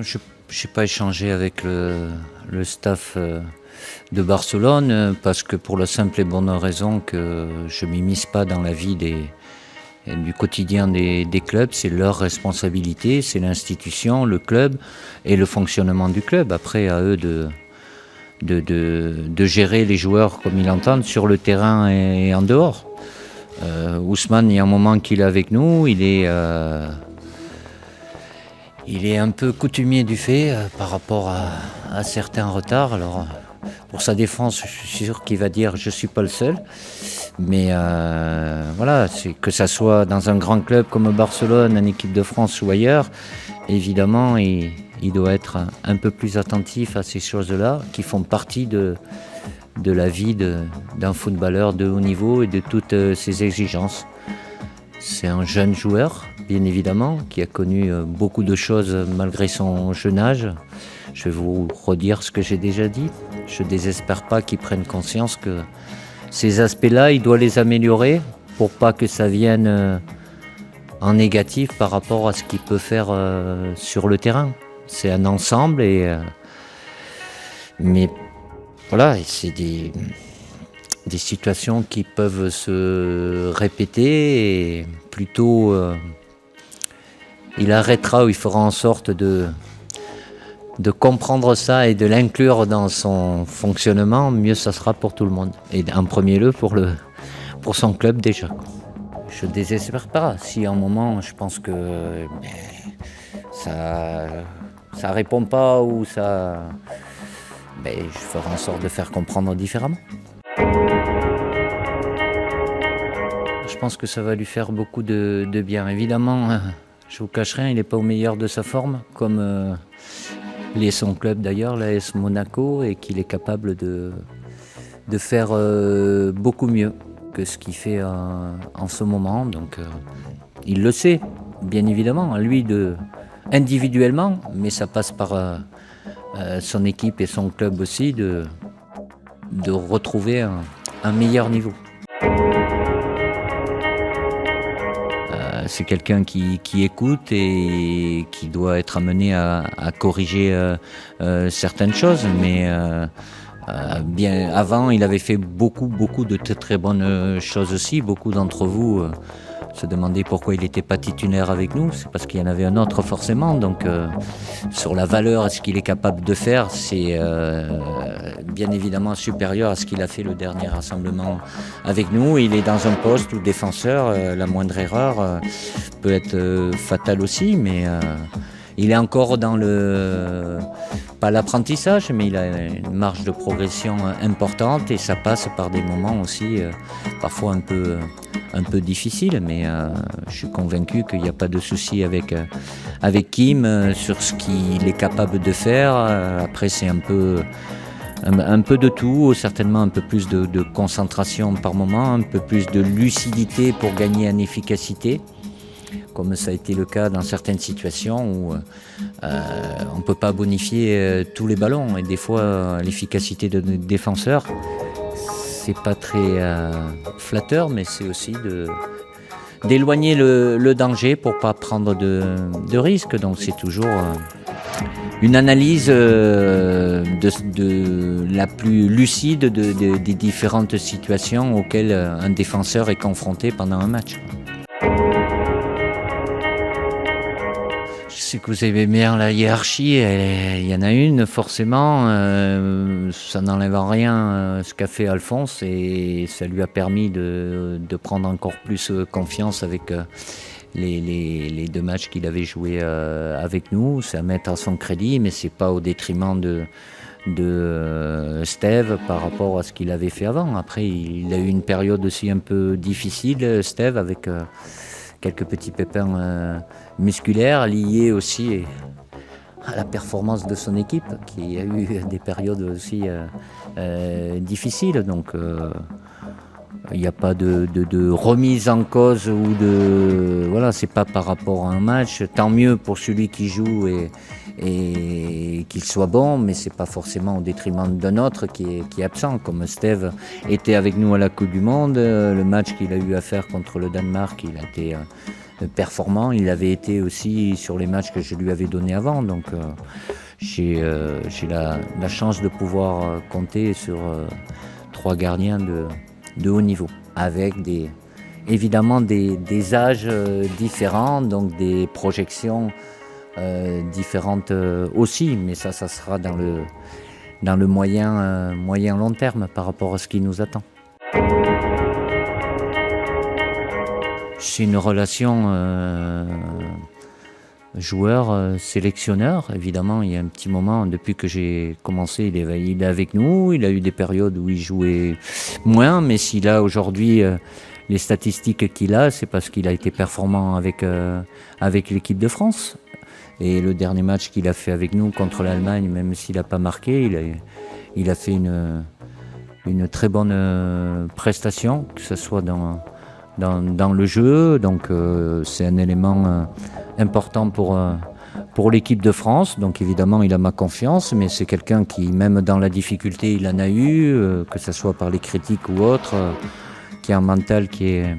Je n'ai pas échangé avec le staff de Barcelone parce que pour la simple et bonne raison que je ne m'immisce pas dans la vie du quotidien des clubs. C'est leur responsabilité, c'est l'institution, le club et le fonctionnement du club. Après, à eux de gérer les joueurs comme ils l'entendent sur le terrain et en dehors. Ousmane, il y a un moment qu'il est avec nous, il est un peu coutumier du fait par rapport à certains retards. Alors, pour sa défense, je suis sûr qu'il va dire « je ne suis pas le seul ». Mais voilà, c'est que ça soit dans un grand club comme Barcelone, en équipe de France ou ailleurs, évidemment, il doit être un peu plus attentif à ces choses-là qui font partie de la vie d'un footballeur de haut niveau et de toutes ses exigences. C'est un jeune joueur, bien évidemment, qui a connu beaucoup de choses malgré son jeune âge. Je vais vous redire ce que j'ai déjà dit. Je ne désespère pas qu'il prenne conscience que ces aspects-là, il doit les améliorer pour pas que ça vienne en négatif par rapport à ce qu'il peut faire sur le terrain. C'est un ensemble, mais voilà, c'est des situations qui peuvent se répéter et plutôt il arrêtera ou il fera en sorte de comprendre ça et de l'inclure dans son fonctionnement, mieux ça sera pour tout le monde. Et en premier lieu pour son club déjà. Je ne désespère pas. Si à un moment je pense que ça répond pas ou ça... je ferai en sorte de faire comprendre différemment. Je pense que ça va lui faire beaucoup de bien. Évidemment, je vous cache rien, il n'est pas au meilleur de sa forme, comme l'est son club d'ailleurs, l'AS Monaco, et qu'il est capable de faire beaucoup mieux que ce qu'il fait en ce moment. Donc il le sait, bien évidemment, lui individuellement, mais ça passe par son équipe et son club aussi de retrouver un meilleur niveau. C'est quelqu'un qui écoute et qui doit être amené à corriger certaines choses, mais bien avant, il avait fait beaucoup de très bonnes choses aussi. Beaucoup d'entre vous se demandaient pourquoi il n'était pas titulaire avec nous. C'est parce qu'il y en avait un autre forcément. Donc sur la valeur, ce qu'il est capable de faire, c'est bien évidemment supérieur à ce qu'il a fait le dernier rassemblement avec nous. Il est dans un poste où défenseur, la moindre erreur peut être fatale aussi, mais il est encore dans pas l'apprentissage, mais il a une marge de progression importante et ça passe par des moments aussi parfois un peu difficiles, mais je suis convaincu qu'il n'y a pas de souci avec Kim sur ce qu'il est capable de faire. Après, c'est un peu de tout, certainement un peu plus de concentration par moment, un peu plus de lucidité pour gagner en efficacité, comme ça a été le cas dans certaines situations où on ne peut pas bonifier tous les ballons. Et des fois, l'efficacité de nos défenseurs, c'est pas très flatteur, mais c'est aussi d'éloigner le danger pour pas prendre de risques. Donc c'est toujours une analyse de la plus lucide des différentes situations auxquelles un défenseur est confronté pendant un match. Je sais que vous aimez bien la hiérarchie, il y en a une forcément, ça n'enlève en rien ce qu'a fait Alphonse et ça lui a permis de prendre encore plus confiance avec les 2 matchs qu'il avait joués avec nous. C'est à mettre à son crédit, mais c'est pas au détriment de Steve par rapport à ce qu'il avait fait avant. Après, il a eu une période aussi un peu difficile, Steve, avec quelques petits pépins musculaires liés aussi à la performance de son équipe qui a eu des périodes aussi difficiles. Donc il n'y a pas de remise en cause ou voilà, c'est pas par rapport à un match. Tant mieux pour celui qui joue et qu'il soit bon, mais c'est pas forcément au détriment d'un autre qui est absent, comme Steve était avec nous à la Coupe du Monde. Le match qu'il a eu à faire contre le Danemark, il a été performant. Il avait été aussi sur les matchs que je lui avais donnés avant. Donc j'ai la chance de pouvoir compter sur 3 gardiens de haut niveau, avec évidemment des âges différents, donc des projections différentes aussi, mais ça sera dans le moyen long terme par rapport à ce qui nous attend. C'est une relation joueur-sélectionneur. Évidemment, il y a un petit moment, depuis que j'ai commencé, il est avec nous. Il a eu des périodes où il jouait moins, mais s'il a aujourd'hui les statistiques qu'il a, c'est parce qu'il a été performant avec l'équipe de France. Et le dernier match qu'il a fait avec nous contre l'Allemagne, même s'il n'a pas marqué, il a fait une très bonne prestation, que ce soit dans le jeu. Donc c'est un élément important pour l'équipe de France. Donc évidemment, il a ma confiance, mais c'est quelqu'un qui, même dans la difficulté, il en a eu, que ce soit par les critiques ou autres, qui a un mental qui est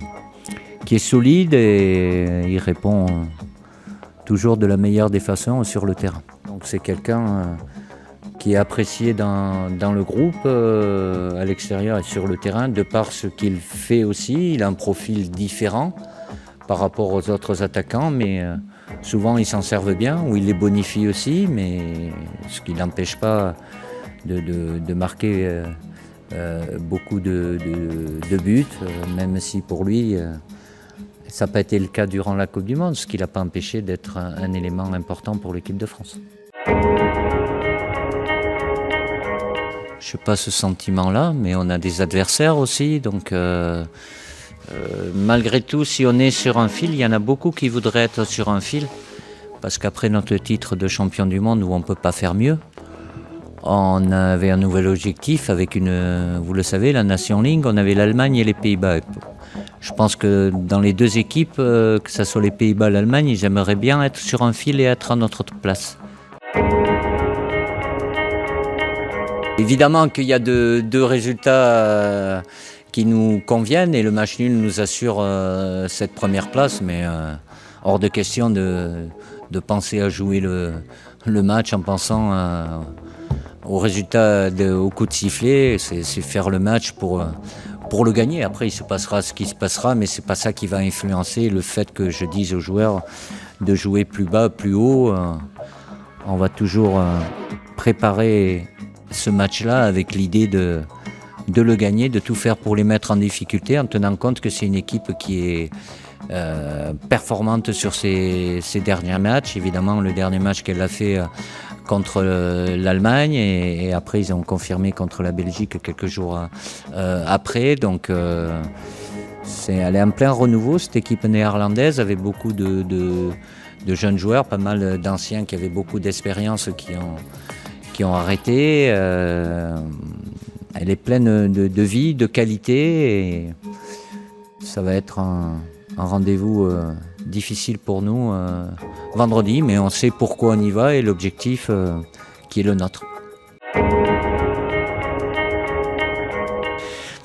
solide, et il répond toujours de la meilleure des façons sur le terrain. Donc c'est quelqu'un qui est apprécié dans le groupe, à l'extérieur et sur le terrain, de par ce qu'il fait aussi. Il a un profil différent par rapport aux autres attaquants, mais souvent ils s'en servent bien, ou il les bonifie aussi, mais ce qui n'empêche pas de marquer beaucoup de buts, même si pour lui ça n'a pas été le cas durant la Coupe du Monde, ce qui ne l'a pas empêché d'être un élément important pour l'équipe de France. Je n'ai pas ce sentiment-là, mais on a des adversaires aussi, donc malgré tout, si on est sur un fil, il y en a beaucoup qui voudraient être sur un fil, parce qu'après notre titre de champion du monde, où on ne peut pas faire mieux, on avait un nouvel objectif avec vous le savez, la Nation League, on avait l'Allemagne et les Pays-Bas. Je pense que dans les deux équipes, que ce soit les Pays-Bas et l'Allemagne, ils aimeraient bien être sur un fil et être à notre place. Évidemment qu'il y a deux résultats qui nous conviennent, et le match nul nous assure cette première place, mais hors de question de penser à jouer le match en pensant au résultat, au coup de sifflet. C'est faire le match pour le gagner. Après, il se passera ce qui se passera, mais c'est pas ça qui va influencer le fait que je dise aux joueurs de jouer plus bas, plus haut. On va toujours préparer ce match-là avec l'idée de le gagner, de tout faire pour les mettre en difficulté, en tenant compte que c'est une équipe qui est performante sur ses derniers matchs. Évidemment, le dernier match qu'elle a fait contre l'Allemagne, et après ils ont confirmé contre la Belgique quelques jours après. Donc elle est en plein renouveau, cette équipe néerlandaise, avec beaucoup de jeunes joueurs, pas mal d'anciens qui avaient beaucoup d'expérience qui ont arrêté. Elle est pleine de vie, de qualité, et ça va être un rendez-vous difficile pour nous vendredi, mais on sait pourquoi on y va et l'objectif qui est le nôtre.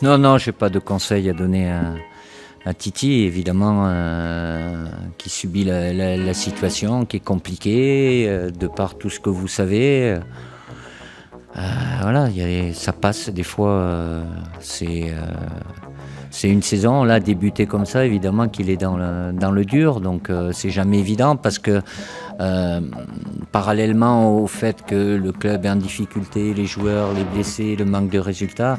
Non, je n'ai pas de conseils à donner à Titi, évidemment, qui subit la situation, qui est compliquée, de par tout ce que vous savez. Voilà, ça passe des fois, c'est une saison, on l'a débuté comme ça, évidemment qu'il est dans le dur, donc c'est jamais évident, parce que parallèlement au fait que le club est en difficulté, les joueurs, les blessés, le manque de résultats,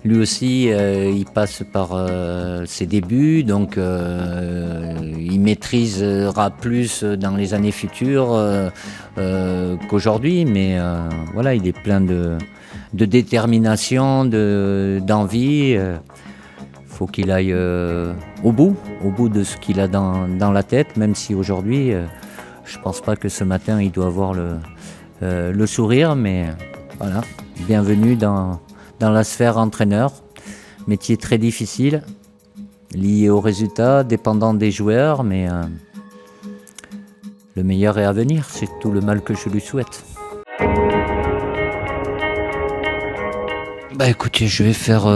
lui aussi il passe par ses débuts, donc il maîtrisera plus dans les années futures qu'aujourd'hui, mais voilà, il est plein de détermination, d'envie. Faut qu'il aille au bout de ce qu'il a dans la tête, même si aujourd'hui, je pense pas que ce matin il doit avoir le sourire, mais voilà, bienvenue dans la sphère entraîneur. Métier très difficile, lié aux résultats, dépendant des joueurs, mais le meilleur est à venir, c'est tout le mal que je lui souhaite. Écoutez, je vais faire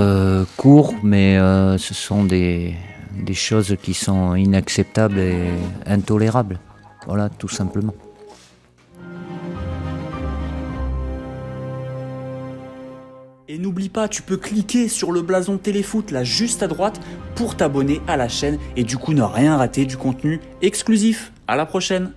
court, mais ce sont des des choses qui sont inacceptables et intolérables. Voilà, tout simplement. Et n'oublie pas, tu peux cliquer sur le blason Téléfoot là juste à droite pour t'abonner à la chaîne et du coup ne rien rater du contenu exclusif. À la prochaine!